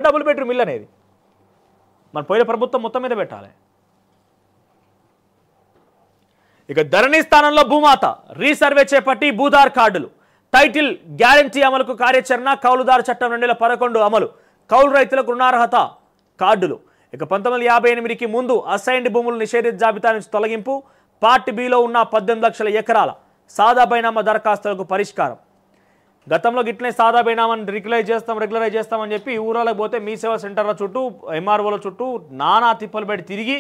Double bedroom ఇల్లు అనేది? మన పోయిన ప్రభుత్వం మొత్తం మీద పెట్టాలి. ఇక ధరణి స్థానంలో భూమాత రీసర్వే చేపట్టి భూదార్ కార్డులు, టైటిల్ గ్యారంటీ అమలుకు కార్యాచరణ, కౌలుదారు చట్టం 2011 అమలు, కౌలు రైతులకు రుణార్హత కార్డులు. ఇక 1958కి ముందు అసైన్డ్ భూములు నిషేధిత జాబితా నుంచి తొలగింపు, పార్ట్ బిలో ఉన్న 18 లక్షల ఎకరాల సాదా బైనామా దరఖాస్తులకు పరిష్కారం. గతంలో గిట్లనే సాదా బైనామాని రెగ్యులరైజ్ చేస్తామని చెప్పి ఊరాలకు పోతే మీ సేవా సెంటర్ల చుట్టూ ఎంఆర్ఓల చుట్టూ నానా తిప్పలు పెట్టి తిరిగి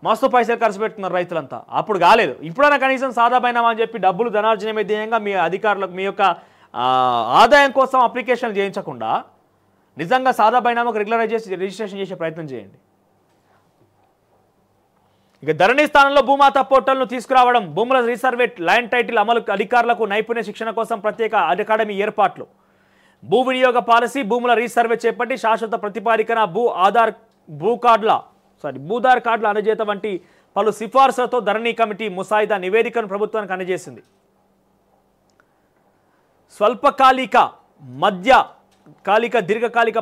మస్తు పైసలు ఖర్చు పెట్టుకున్నారు రైతులంతా. అప్పుడు కాలేదు. ఇప్పుడైనా కనీసం సాదా బైనామా అని చెప్పి డబ్బులు ధనార్జనమే ధ్యేయంగా మీ అధికారులకు మీ యొక్క ఆదాయం కోసం అప్లికేషన్లు చేయించకుండా నిజంగా సాదా బైనామాకు రెగ్యులరైజ్ చేసి రిజిస్ట్రేషన్ చేసే ప్రయత్నం చేయండి. ఇక ధరణి స్థానంలో భూమాత పోర్టల్ను తీసుకురావడం, భూముల రీసర్వే, ల్యాండ్ టైటిల్ అమలు అధికారులకు నైపుణ్య శిక్షణ కోసం ప్రత్యేక అకాడమీ ఏర్పాట్లు, భూ వినియోగ పాలసీ, భూముల రీసర్వే చేపట్టి శాశ్వత ప్రతిపాదికన భూదార్ కార్డుల అందజేత వంటి పలు సిఫార్సులతో ధరణి కమిటీ ముసాయిదా నివేదికను ప్రభుత్వానికి అందజేసింది. స్వల్పకాలిక, మధ్యకాలిక, దీర్ఘకాలిక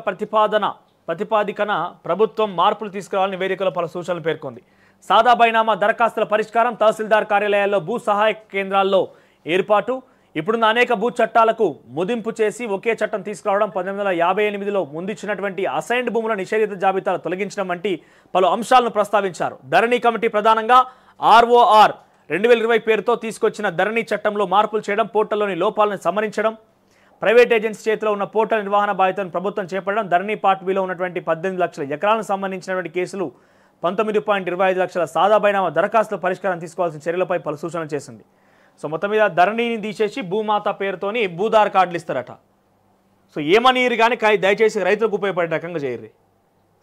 ప్రతిపాదికన ప్రభుత్వం మార్పులు తీసుకురావాలని నివేదికలో పలు సూచనలు పేర్కొంది. సాదా బైనామా దరఖాస్తుల పరిష్కారం, తహసీల్దార్ కార్యాలయాల్లో భూ సహాయక కేంద్రాల్లో ఏర్పాటు, ఇప్పుడున్న అనేక భూ చట్టాలకు ముదింపు చేసి ఒకే చట్టం తీసుకురావడం, 1958లో ముందిచ్చినటువంటి అసైన్డ్ భూముల నిషేధిత జాబితాలు తొలగించడం వంటి పలు అంశాలను ప్రస్తావించారు. ధరణి కమిటీ ప్రధానంగా ROR 2020 పేరుతో తీసుకొచ్చిన ధరణి చట్టంలో మార్పులు చేయడం, పోర్టల్లోని లోపాలను సవరించడం, ప్రైవేట్ ఏజెన్సీ చేతిలో ఉన్న పోర్టల్ నిర్వహణ బాధ్యతను ప్రభుత్వం చేపట్టడం, ధరణి పార్ట్ బిలో ఉన్నటువంటి 18 లక్షల ఎకరాలకు సంబంధించినటువంటి కేసులు 19.25 లక్షల సాదా బైనామా దరఖాస్తుల పరిష్కారం తీసుకోవాల్సిన చర్యలపై పలు సూచనలు చేసింది. సో మొత్తం మీద ధరణిని తీసేసి భూమాత పేరుతోని భూదార్ కార్డులు ఇస్తారట. సో ఏమనీరు కానీ దయచేసి రైతులకు ఉపయోగపడే రకంగా చేయరు.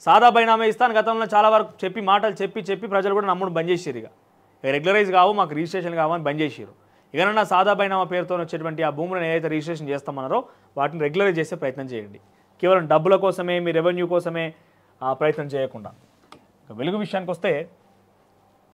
సాదా బైనామా ఇస్తాను గతంలో చాలా వరకు చెప్పి మాటలు చెప్పి ప్రజలు కూడా నమ్ముడు బంద్ చేసారు. ఇక రెగ్యులరైజ్ కావు, మాకు రిజిస్ట్రేషన్ కావని బంద్ చేసారు. ఇకనన్నా సాదా బైనామా పేరుతో వచ్చేటువంటి ఆ భూములను ఏదైతే రిజిస్ట్రేషన్ చేస్తామన్నారో వాటిని రెగ్యులరైజ్ చేసే ప్రయత్నం చేయండి. కేవలం డబ్బుల కోసమే, మీ రెవెన్యూ కోసమే ప్రయత్నం చేయకుండా. వెలుగు విషయానికి వస్తే